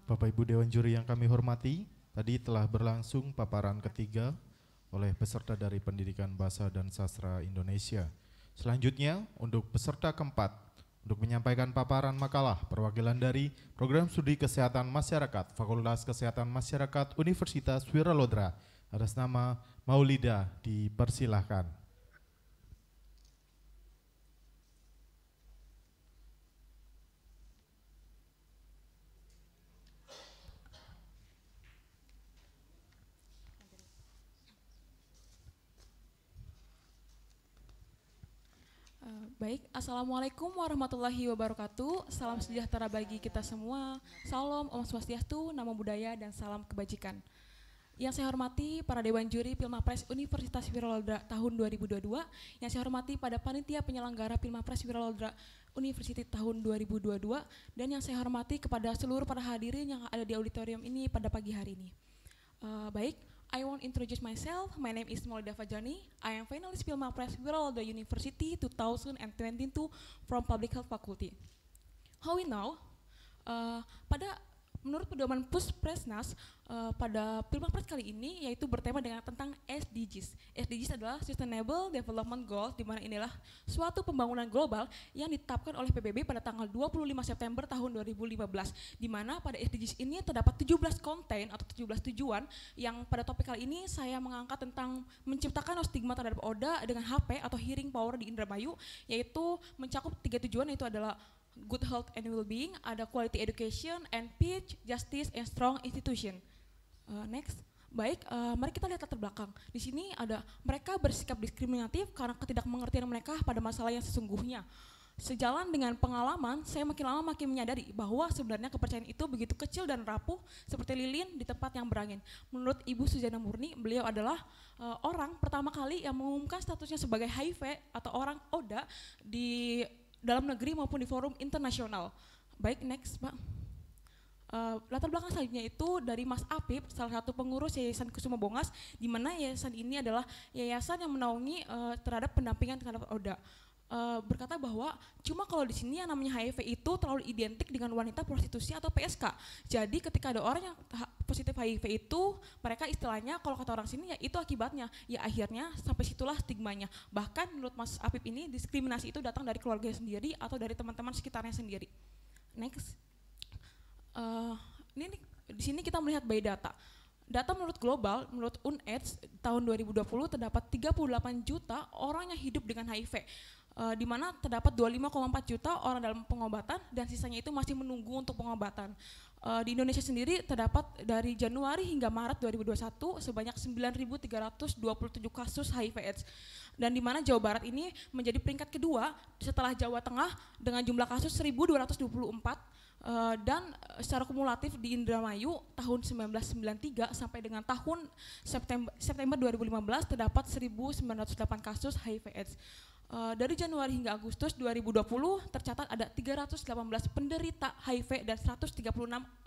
Bapak Ibu Dewan Juri yang kami hormati, tadi telah berlangsung paparan ketiga oleh peserta dari Pendidikan Bahasa dan Sastra Indonesia. Selanjutnya, untuk peserta keempat, untuk menyampaikan paparan makalah perwakilan dari Program Studi Kesehatan Masyarakat Fakultas Kesehatan Masyarakat Universitas Wiralodra atas nama Maulida, dipersilahkan. Baik, Assalamualaikum warahmatullahi wabarakatuh. Salam sejahtera bagi kita semua. Salam Om Swastiastu, Namo Buddhaya, dan salam kebajikan. Yang saya hormati para Dewan Juri Pilmapres Universitas Wiralodra tahun 2022, yang saya hormati pada panitia penyelenggara Pilmapres Wiralodra University tahun 2022, dan yang saya hormati kepada seluruh para hadirin yang ada di auditorium ini pada pagi hari ini. Baik, I want to introduce myself. My name is Maulida Fajani. I am finalist Pilmapres Wiralodra University 2022 from Public Health Faculty. How we know? Menurut pedoman Puspresnas, pada Pilmapres kali ini yaitu bertema dengan tentang SDGs. SDGs adalah Sustainable Development Goals, di mana inilah suatu pembangunan global yang ditetapkan oleh PBB pada tanggal 25 September tahun 2015, di mana pada SDGs ini terdapat 17 konten atau 17 tujuan, yang pada topik kali ini saya mengangkat tentang menciptakan stigma terhadap ODA dengan HP atau hearing power di Indramayu, yaitu mencakup 3 tujuan, yaitu adalah good health and well-being, ada quality education, and peace, justice, and strong institution. Next. Baik, mari kita lihat latar belakang. Di sini ada mereka bersikap diskriminatif karena ketidakmengertian mereka pada masalah yang sesungguhnya. Sejalan dengan pengalaman, saya makin lama makin menyadari bahwa sebenarnya kepercayaan itu begitu kecil dan rapuh seperti lilin di tempat yang berangin. Menurut Ibu Suzana Murni, beliau adalah orang pertama kali yang mengumumkan statusnya sebagai HIV atau orang ODA di dalam negeri maupun di forum internasional. Baik, next Pak. Latar belakang selanjutnya itu dari Mas Apip, salah satu pengurus Yayasan Kusuma Bongas, di mana yayasan ini adalah yayasan yang menaungi terhadap pendampingan terhadap ODA. Berkata bahwa cuma kalau di sini yang namanya HIV itu terlalu identik dengan wanita prostitusi atau PSK. Jadi ketika ada orang yang positif HIV itu, mereka istilahnya kalau kata orang sini ya itu akibatnya. Ya akhirnya sampai situlah stigmanya. Bahkan menurut Mas Apip ini diskriminasi itu datang dari keluarga sendiri atau dari teman-teman sekitarnya sendiri. Next. Ini di sini kita melihat by data. Data menurut global, menurut UNAIDS tahun 2020 terdapat 38 juta orang yang hidup dengan HIV. Di mana terdapat 25,4 juta orang dalam pengobatan dan sisanya itu masih menunggu untuk pengobatan. Di Indonesia sendiri terdapat dari Januari hingga Maret 2021 sebanyak 9.327 kasus HIV/AIDS, dan di mana Jawa Barat ini menjadi peringkat kedua setelah Jawa Tengah dengan jumlah kasus 1.224, dan secara kumulatif di Indramayu tahun 1993 sampai dengan tahun September 2015 terdapat 1.908 kasus HIV/AIDS. Dari Januari hingga Agustus 2020 tercatat ada 318 penderita HIV dan 136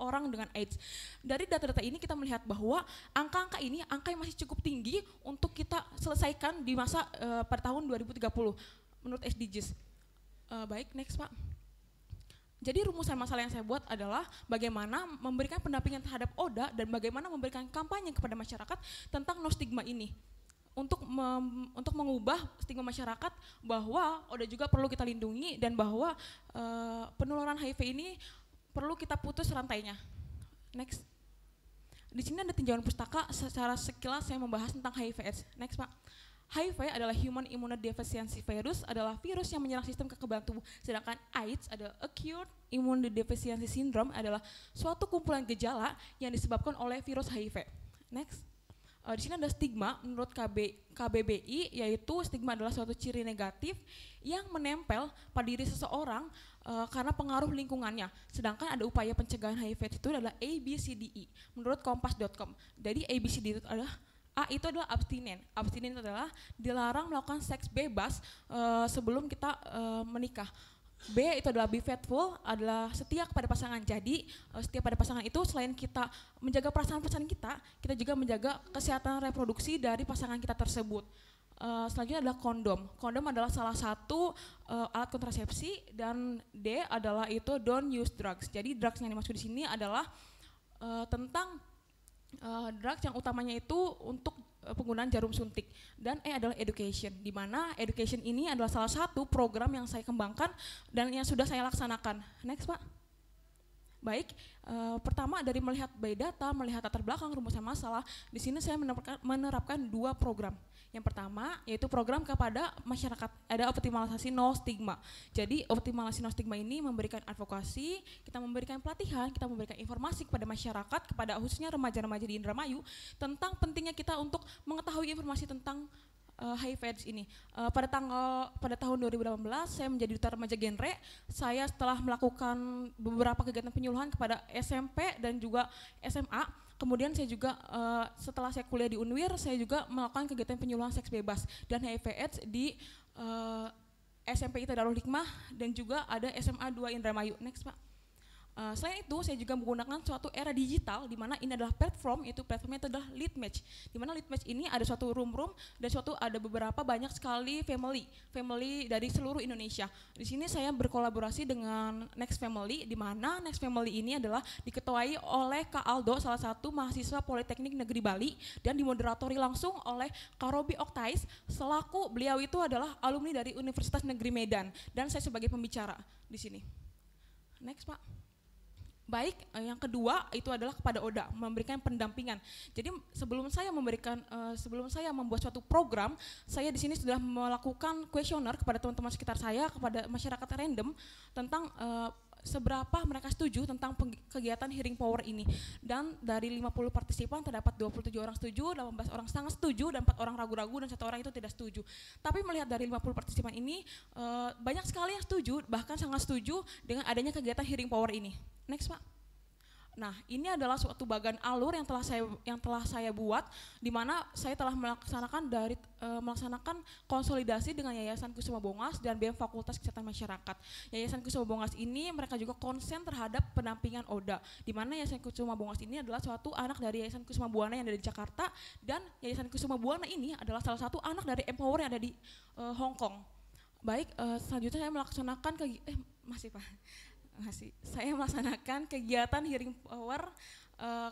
orang dengan AIDS. Dari data-data ini kita melihat bahwa angka-angka ini angka yang masih cukup tinggi untuk kita selesaikan di masa pada tahun 2030 menurut SDGs. Baik, next Pak. Jadi rumusan masalah yang saya buat adalah bagaimana memberikan pendampingan terhadap ODA dan bagaimana memberikan kampanye kepada masyarakat tentang no stigma ini. Untuk mengubah stigma masyarakat bahwa ODA juga perlu kita lindungi dan bahwa penularan HIV ini perlu kita putus rantainya. Next. Di sini ada tinjauan pustaka, secara sekilas saya membahas tentang HIV/AIDS. Next Pak. HIV adalah Human Immunodeficiency Virus, adalah virus yang menyerang sistem kekebalan tubuh. Sedangkan AIDS adalah Acute Immunodeficiency Syndrome, adalah suatu kumpulan gejala yang disebabkan oleh virus HIV. Next. Di sini ada stigma menurut KBBI, yaitu stigma adalah suatu ciri negatif yang menempel pada diri seseorang karena pengaruh lingkungannya. Sedangkan ada upaya pencegahan HIV itu adalah ABCDE menurut kompas.com. Jadi ABCD itu adalah A itu adalah abstinen. Abstinen itu adalah dilarang melakukan seks bebas sebelum kita menikah. B itu adalah be faithful, adalah setia kepada pasangan. Jadi setia pada pasangan itu selain kita menjaga perasaan pasangan kita, kita juga menjaga kesehatan reproduksi dari pasangan kita tersebut. Selanjutnya adalah kondom. Kondom adalah salah satu alat kontrasepsi, dan D adalah itu don't use drugs. Jadi drugs yang dimaksud di sini adalah tentang drugs yang utamanya itu untuk penggunaan jarum suntik, dan adalah education, di mana education ini adalah salah satu program yang saya kembangkan dan yang sudah saya laksanakan. Next Pak. Baik, pertama dari melihat by data, melihat latar belakang rumusnya masalah, di sini saya menerapkan 2 program. Yang pertama yaitu program kepada masyarakat, ada optimalisasi no stigma. Jadi optimalisasi no stigma ini memberikan advokasi, kita memberikan pelatihan, kita memberikan informasi kepada masyarakat, kepada khususnya remaja-remaja di Indramayu tentang pentingnya kita untuk mengetahui informasi tentang HIV/AIDS ini. Pada tahun 2018 saya menjadi duta remaja genre. Saya setelah melakukan beberapa kegiatan penyuluhan kepada SMP dan juga SMA. Kemudian saya juga setelah saya kuliah di Unwir, saya juga melakukan kegiatan penyuluhan seks bebas dan HIV/AIDS di SMP ITA Darul Hikmah dan juga ada SMA 2 Indramayu. Next Pak. Selain itu saya juga menggunakan suatu era digital di mana ini adalah platform, itu platformnya itu adalah Lead Match, di mana Lead Match ini ada suatu room dan ada beberapa banyak sekali family dari seluruh Indonesia. Di sini saya berkolaborasi dengan Next Family, di mana Next Family ini adalah diketuai oleh Kak Aldo, salah satu mahasiswa Politeknik Negeri Bali, dan dimoderatori langsung oleh Kak Robi Oktais, selaku beliau itu adalah alumni dari Universitas Negeri Medan dan saya sebagai pembicara di sini. Next Pak. Baik, yang kedua itu adalah kepada ODA, memberikan pendampingan. Jadi sebelum saya membuat suatu program, saya di sini sudah melakukan kuesioner kepada teman-teman sekitar saya, kepada masyarakat random tentang seberapa mereka setuju tentang kegiatan Hearing Power ini. Dan dari 50 partisipan terdapat 27 orang setuju, 18 orang sangat setuju, dan 4 orang ragu-ragu, dan 1 orang itu tidak setuju. Tapi melihat dari 50 partisipan ini, banyak sekali yang setuju, bahkan sangat setuju dengan adanya kegiatan Hearing Power ini. Next Pak. Nah, ini adalah suatu bagan alur yang telah saya buat, di mana saya telah melaksanakan konsolidasi dengan Yayasan Kusuma Bongas dan BEM Fakultas Kesehatan Masyarakat. Yayasan Kusuma Bongas ini mereka juga konsen terhadap pendampingan ODA, di mana Yayasan Kusuma Bongas ini adalah suatu anak dari Yayasan Kusuma Buana yang ada di Jakarta, dan Yayasan Kusuma Buana ini adalah salah satu anak dari Empower yang ada di Hong Kong. Baik, selanjutnya saya melaksanakan saya melaksanakan kegiatan Hearing Power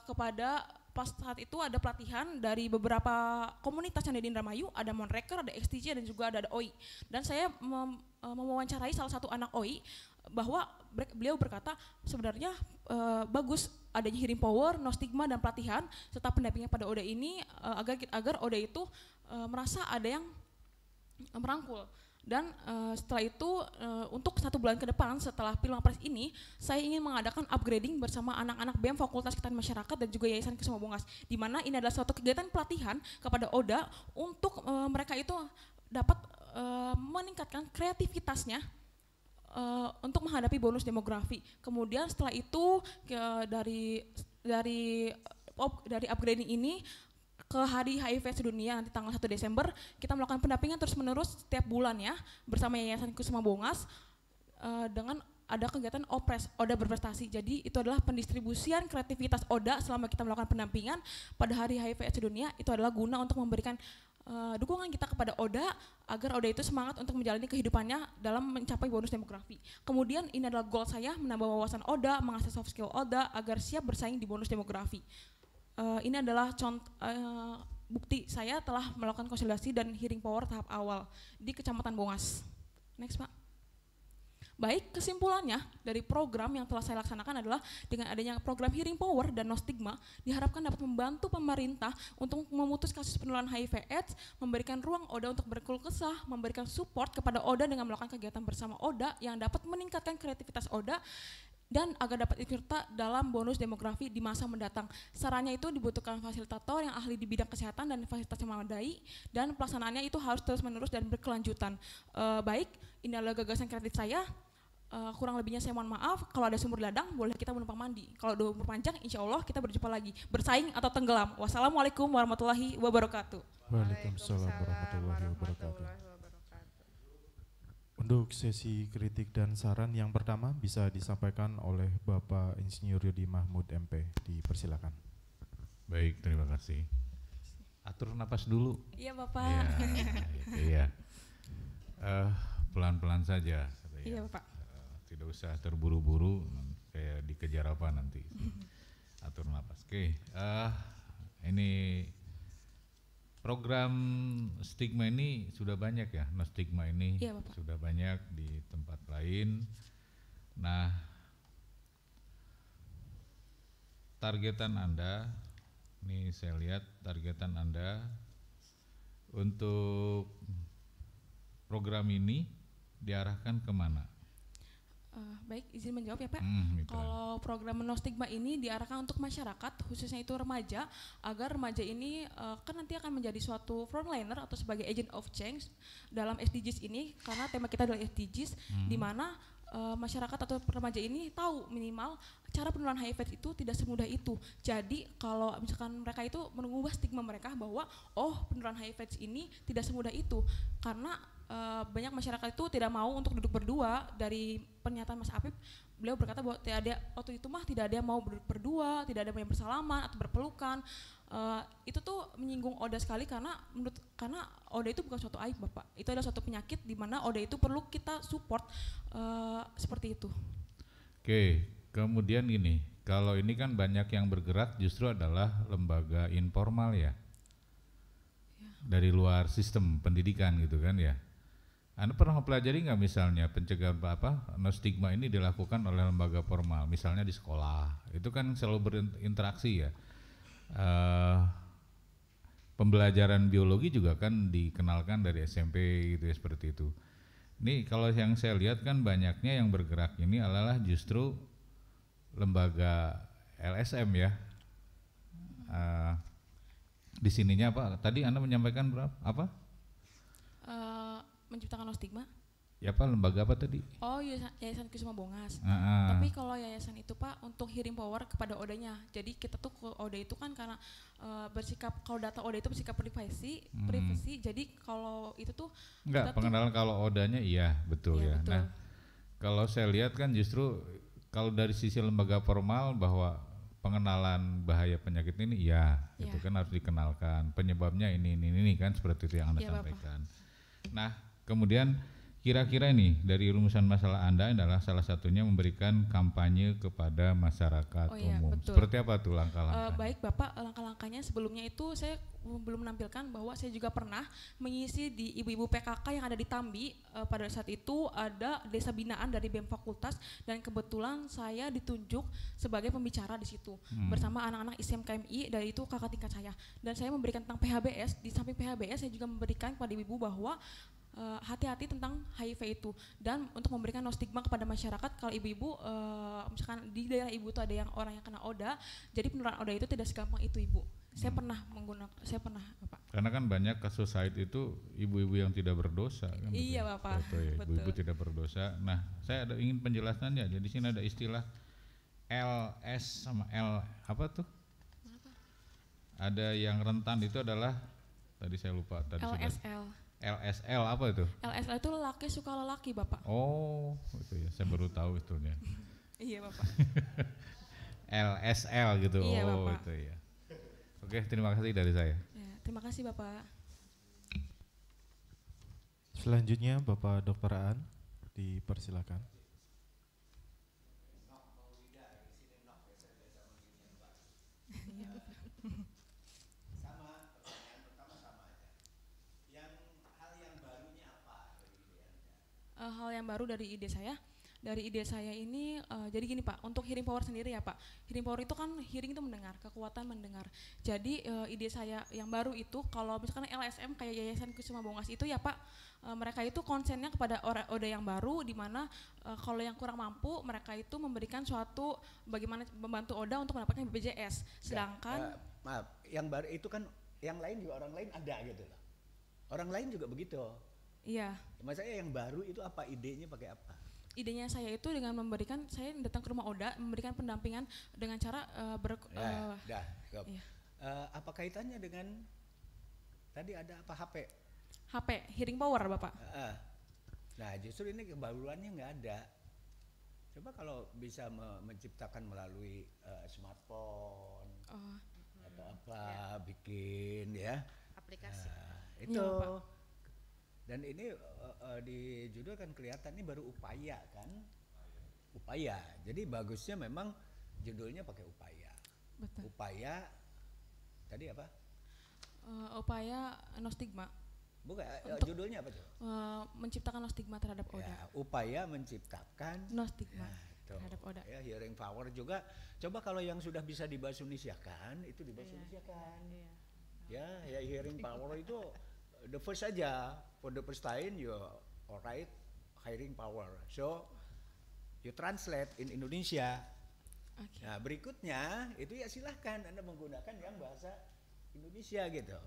kepada pas saat itu ada pelatihan dari beberapa komunitas yang ada di Indramayu, ada Monreker, ada XTJ, dan juga ada OI. Dan saya mewawancarai salah satu anak OI bahwa beliau berkata sebenarnya bagus adanya Hearing Power, no stigma, dan pelatihan serta pendampingan pada ODA ini agar ODA itu merasa ada yang merangkul. Dan setelah itu untuk 1 bulan ke depan setelah Pilmapres ini, saya ingin mengadakan upgrading bersama anak-anak BEM Fakultas Kesehatan Masyarakat dan juga Yayasan Kusuma Bongas, di mana ini adalah suatu kegiatan pelatihan kepada ODA untuk mereka itu dapat meningkatkan kreativitasnya untuk menghadapi bonus demografi. Kemudian setelah itu dari upgrading ini ke Hari HIV sedunia nanti tanggal 1 Desember, kita melakukan pendampingan terus-menerus setiap bulan ya bersama Yayasan Kusuma Bongas dengan ada kegiatan ODA berprestasi. Jadi itu adalah pendistribusian kreativitas ODA selama kita melakukan pendampingan pada Hari HIV sedunia. Itu adalah guna untuk memberikan dukungan kita kepada ODA agar ODA itu semangat untuk menjalani kehidupannya dalam mencapai bonus demografi. Kemudian ini adalah goal saya, menambah wawasan ODA, mengasah soft skill ODA agar siap bersaing di bonus demografi. Ini adalah bukti saya telah melakukan konsolidasi dan Hearing Power tahap awal di Kecamatan Bongas. Next Pak. Baik, kesimpulannya dari program yang telah saya laksanakan adalah dengan adanya program Hearing Power dan No Stigma diharapkan dapat membantu pemerintah untuk memutus kasus penularan HIV/AIDS, memberikan ruang ODA untuk berkeluh kesah, memberikan support kepada ODA dengan melakukan kegiatan bersama ODA yang dapat meningkatkan kreativitas ODA dan agar dapat ikut serta dalam bonus demografi di masa mendatang. Sarannya itu dibutuhkan fasilitator yang ahli di bidang kesehatan dan fasilitas yang memadai, dan pelaksanaannya itu harus terus-menerus dan berkelanjutan. Baik, ini adalah gagasan kreatif saya. Kurang lebihnya saya mohon maaf. Kalau ada sumur ladang, boleh kita menumpang mandi. Kalau ada umur panjang, insya Allah kita berjumpa lagi. Bersaing atau tenggelam. Wassalamualaikum warahmatullahi wabarakatuh. Waalaikumsalam warahmatullahi wabarakatuh. Untuk sesi kritik dan saran yang pertama bisa disampaikan oleh Bapak Insinyur Yudi Mahmud MP. Dipersilakan. Baik, terima kasih. Atur napas dulu. Iya Bapak. Iya. Pelan-pelan saja. Iya Bapak. Tidak usah terburu-buru, kayak dikejar apa nanti. Atur napas. Oke, ini program stigma ini sudah banyak ya, no stigma ini Iya, Bapak. sudah banyak di tempat lain. Nah, targetan Anda, ini saya lihat targetan Anda untuk program ini diarahkan kemana? Baik, izin menjawab ya Pak. Gitu. Kalau program No Stigma ini diarahkan untuk masyarakat, khususnya itu remaja, agar remaja ini kan nanti akan menjadi suatu frontliner atau sebagai agent of change dalam SDGs ini, karena tema kita adalah SDGs, di mana masyarakat atau remaja ini tahu minimal cara penularan HIV itu tidak semudah itu. Jadi kalau misalkan mereka itu mengubah stigma mereka bahwa penularan HIV ini tidak semudah itu, karena banyak masyarakat itu tidak mau untuk duduk berdua. Dari pernyataan Mas Apip, beliau berkata bahwa tidak ada waktu itu tidak ada yang mau duduk berdua, tidak ada yang bersalaman atau berpelukan. Itu tuh menyinggung ODA sekali, karena ODA itu bukan suatu aib Bapak, itu adalah suatu penyakit di mana ODA itu perlu kita support seperti itu. Oke, kemudian gini, kalau ini kan banyak yang bergerak justru adalah lembaga informal ya, dari luar sistem pendidikan gitu kan ya. Anda pernah mempelajari nggak misalnya pencegahan no stigma ini dilakukan oleh lembaga formal, misalnya di sekolah, itu kan selalu berinteraksi ya. Pembelajaran biologi juga kan dikenalkan dari SMP gitu ya, seperti itu. Ini kalau yang saya lihat kan banyaknya yang bergerak ini adalah justru lembaga LSM ya. Di sininya apa? Tadi Anda menyampaikan berapa? Apa? Menciptakan No Stigma. Ya Pak, lembaga apa tadi? Yayasan Kusuma Bongas. Tapi kalau yayasan itu Pak untuk hearing power kepada ODA-nya. Jadi kita tuh ke ODA itu kan karena bersikap, kalau data ODA itu bersikap privasi. Jadi kalau itu tuh enggak, pengenalan kalau ODA-nya iya betul ya. Betul. Nah, kalau saya lihat kan justru kalau dari sisi lembaga formal bahwa pengenalan bahaya penyakit ini iya, itu kan harus dikenalkan. Penyebabnya ini kan seperti itu yang Anda sampaikan. Bapak. Nah, kemudian kira-kira ini dari rumusan masalah Anda adalah salah satunya memberikan kampanye kepada masyarakat umum. Betul. Seperti apa tuh langkah-langkahnya? Baik Bapak, langkah-langkahnya sebelumnya itu saya belum menampilkan bahwa saya juga pernah mengisi di ibu-ibu PKK yang ada di Tambi. Pada saat itu ada desa binaan dari BEM Fakultas, dan kebetulan saya ditunjuk sebagai pembicara di situ bersama anak-anak ISM KMI, dari itu kakak tingkat saya. Dan saya memberikan tentang PHBS, di samping PHBS saya juga memberikan kepada ibu bahwa hati-hati tentang HIV itu, dan untuk memberikan no stigma kepada masyarakat. Kalau ibu-ibu misalkan di daerah ibu itu ada yang orang yang kena ODA, jadi penularan ODA itu tidak segampang itu Ibu. Saya pernah Bapak. Karena kan banyak kasus HIV itu ibu-ibu yang tidak berdosa kan. Iya Bapak. Ibu-ibu tidak berdosa. Nah, saya ingin penjelasannya. Jadi di sini ada istilah LS sama L apa tuh? Kenapa? Ada yang rentan itu adalah tadi saya lupa tadi. LSL. LSL apa itu? LSL itu lelaki suka lelaki Bapak. Oh, itu ya. Saya baru tahu itunya. Iya Bapak. LSL gitu. Iya, oh, Bapak. itu ya. Oke, terima kasih dari saya. Ya, terima kasih Bapak. Selanjutnya Bapak Dr. Aan, dipersilakan. Hal yang baru dari ide saya. Dari ide saya ini, jadi gini Pak, untuk hearing power sendiri ya Pak. Hearing power itu kan hearing itu mendengar, kekuatan mendengar. Jadi ide saya yang baru itu, kalau misalkan LSM kayak Yayasan Kusuma Bongas itu ya Pak, mereka itu konsennya kepada ODA yang baru, di mana kalau yang kurang mampu mereka itu memberikan suatu bagaimana membantu ODA untuk mendapatkan BPJS. Sedangkan maaf, yang baru itu kan yang lain juga orang lain ada gitu loh. Orang lain juga begitu. Iya. Maksudnya yang baru itu apa, idenya pakai apa? Idenya saya itu dengan memberikan, saya datang ke rumah ODA, memberikan pendampingan dengan cara Iya. Apa kaitannya dengan tadi ada apa HP? HP, hearing power Bapak. Nah justru ini kebaruannya nggak ada. Coba kalau bisa menciptakan melalui smartphone atau apa, bikin ya aplikasi. Itu. Ya, Pak. Dan ini di judul kan kelihatan ini baru upaya kan, upaya. Jadi bagusnya memang judulnya pakai upaya. Betul. Upaya tadi apa? Upaya no stigma. Bukan, judulnya apa tuh? Menciptakan no stigma terhadap ODA. Ya, upaya menciptakan No stigma tuh, terhadap ODA. ya, hearing power juga. Coba kalau yang sudah bisa dibahasa Indonesiakan, itu dibahasa Indonesiakan. Ya, hearing power itu the first saja. For the first time you alright hearing power. So you translate in Indonesia. Oke. Nah, berikutnya itu ya silahkan Anda menggunakan yang bahasa Indonesia gitu.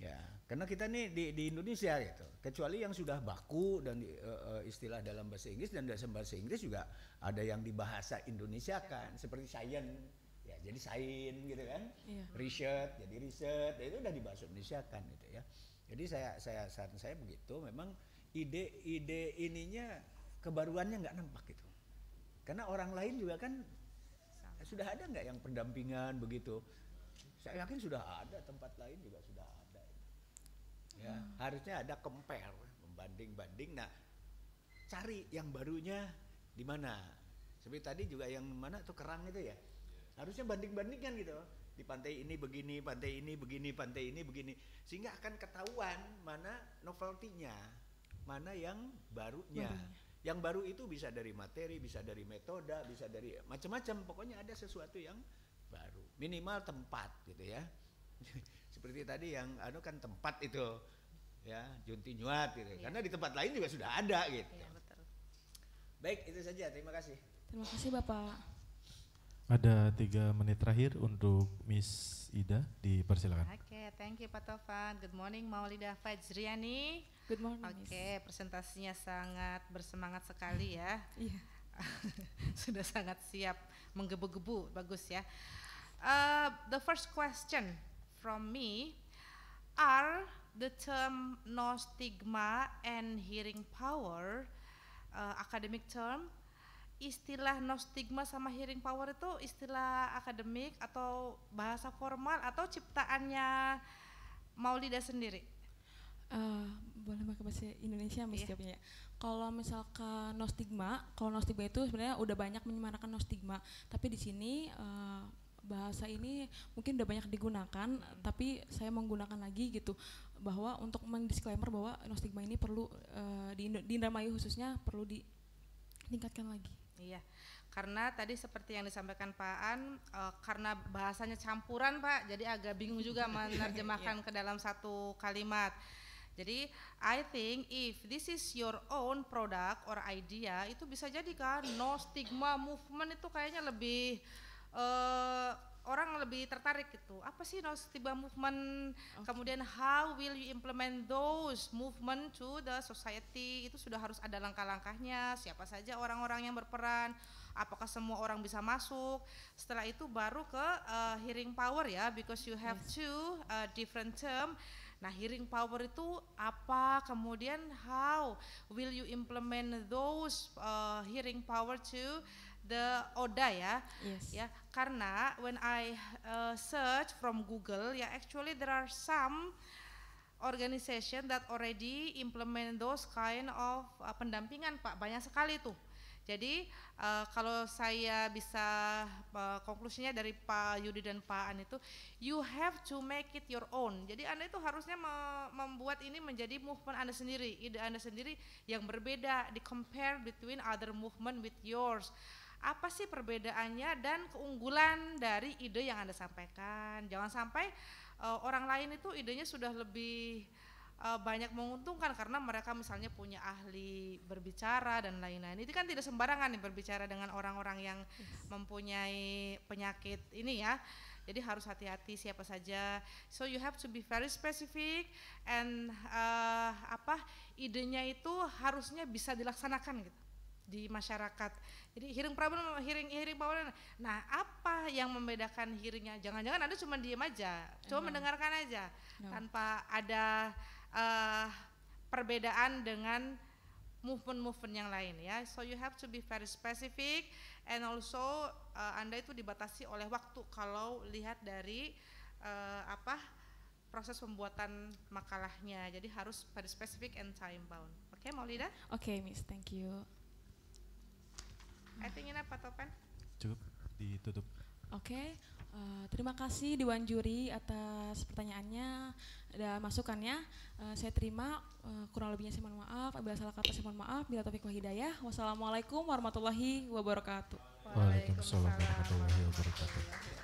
Ya, karena kita nih di Indonesia gitu. Kecuali yang sudah baku dan istilah dalam bahasa Inggris dan dalam bahasa Inggris juga ada yang dibahasa Indonesia kan, seperti science, ya jadi sains gitu kan. Iya. Research jadi research, itu udah dibahasa Indonesia kan gitu ya. Jadi saran saya begitu, memang ide ininya kebaruannya nggak nampak gitu. Karena orang lain juga kan sudah ada nggak yang pendampingan begitu? Saya yakin sudah ada, tempat lain juga sudah ada. Ya, harusnya ada compare, membanding-banding. Nah, cari yang barunya di mana. Seperti tadi juga yang mana tuh kerang itu ya. Harusnya banding-bandingkan gitu. Di pantai ini begini, pantai ini begini, pantai ini begini. Sehingga akan ketahuan mana novelty-nya, mana yang barunya. Yang baru itu bisa dari materi, bisa dari metode, bisa dari macam-macam. Pokoknya ada sesuatu yang baru. Minimal tempat gitu ya. Seperti tadi yang kan tempat itu ya, Junti Nyuat gitu. Karena di tempat lain juga sudah ada gitu. Iya, betul. Baik, itu saja. Terima kasih. Terima kasih Bapak. Ada 3 menit terakhir untuk Miss Ida, dipersilakan. Oke, thank you Pak Tovan. Good morning Maulida Fajriani. Good morning. Oke, presentasinya sangat bersemangat sekali ya. Iya. Sudah sangat siap menggebu-gebu, bagus ya. The first question from me, are the term no stigma and hearing power academic term? Istilah no stigma sama hearing power itu istilah akademik atau bahasa formal atau ciptaannya Maulida sendiri? Boleh pakai bahasa Indonesia Miss Iya. jawabnya. Kalau misalkan no stigma, kalau no stigma itu sebenarnya udah banyak menyemarakan no stigma, tapi di sini bahasa ini mungkin udah banyak digunakan, tapi saya menggunakan lagi gitu, bahwa untuk mendisklaimer bahwa no stigma ini perlu di Indramayu khususnya perlu ditingkatkan lagi. Iya, karena tadi seperti yang disampaikan Pak An, karena bahasanya campuran Pak, jadi agak bingung juga menerjemahkan ke dalam satu kalimat. Jadi I think if this is your own product or idea, itu bisa jadi kan no stigma movement itu kayaknya lebih orang lebih tertarik gitu. Apa sih no stigma movement? Kemudian how will you implement those movement to the society? Itu sudah harus ada langkah-langkahnya. Siapa saja orang-orang yang berperan? Apakah semua orang bisa masuk? Setelah itu baru ke hearing power ya, because you have two different term. Nah, hearing power itu apa? Kemudian how will you implement those hearing power to the ODA ya? Yes. Ya, karena when I search from Google ya, actually there are some organization that already implement those kind of pendampingan Pak, banyak sekali tuh. Jadi kalau saya bisa konklusinya dari Pak Yudi dan Pak An itu, you have to make it your own. Jadi Anda itu harusnya membuat ini menjadi movement Anda sendiri, ide Anda sendiri yang berbeda, di compare between other movement with yours. Apa sih perbedaannya dan keunggulan dari ide yang Anda sampaikan. Jangan sampai orang lain itu idenya sudah lebih banyak menguntungkan karena mereka misalnya punya ahli berbicara dan lain-lain. Itu kan tidak sembarangan nih berbicara dengan orang-orang yang mempunyai penyakit ini ya. Jadi harus hati-hati siapa saja. So you have to be very specific and idenya itu harusnya bisa dilaksanakan gitu di masyarakat. Jadi hearing problem, hearing power. Nah, apa yang membedakan hearingnya? Jangan-jangan Anda cuma diam aja, cuma mendengarkan aja, tanpa ada perbedaan dengan movement-movement yang lain ya. So you have to be very specific and also Anda itu dibatasi oleh waktu kalau lihat dari proses pembuatan makalahnya. Jadi harus very specific and time bound. Oke, Maulida? Oke, Miss, thank you. I think ini Pak Topan? Cukup ditutup. Oke, terima kasih Dewan Juri atas pertanyaannya dan masukannya. Saya terima, kurang lebihnya saya mohon maaf, apabila salah kata saya mohon maaf. Bila taufiq wa hidayah. Wassalamualaikum warahmatullahi wabarakatuh. Waalaikumsalam warahmatullahi wabarakatuh.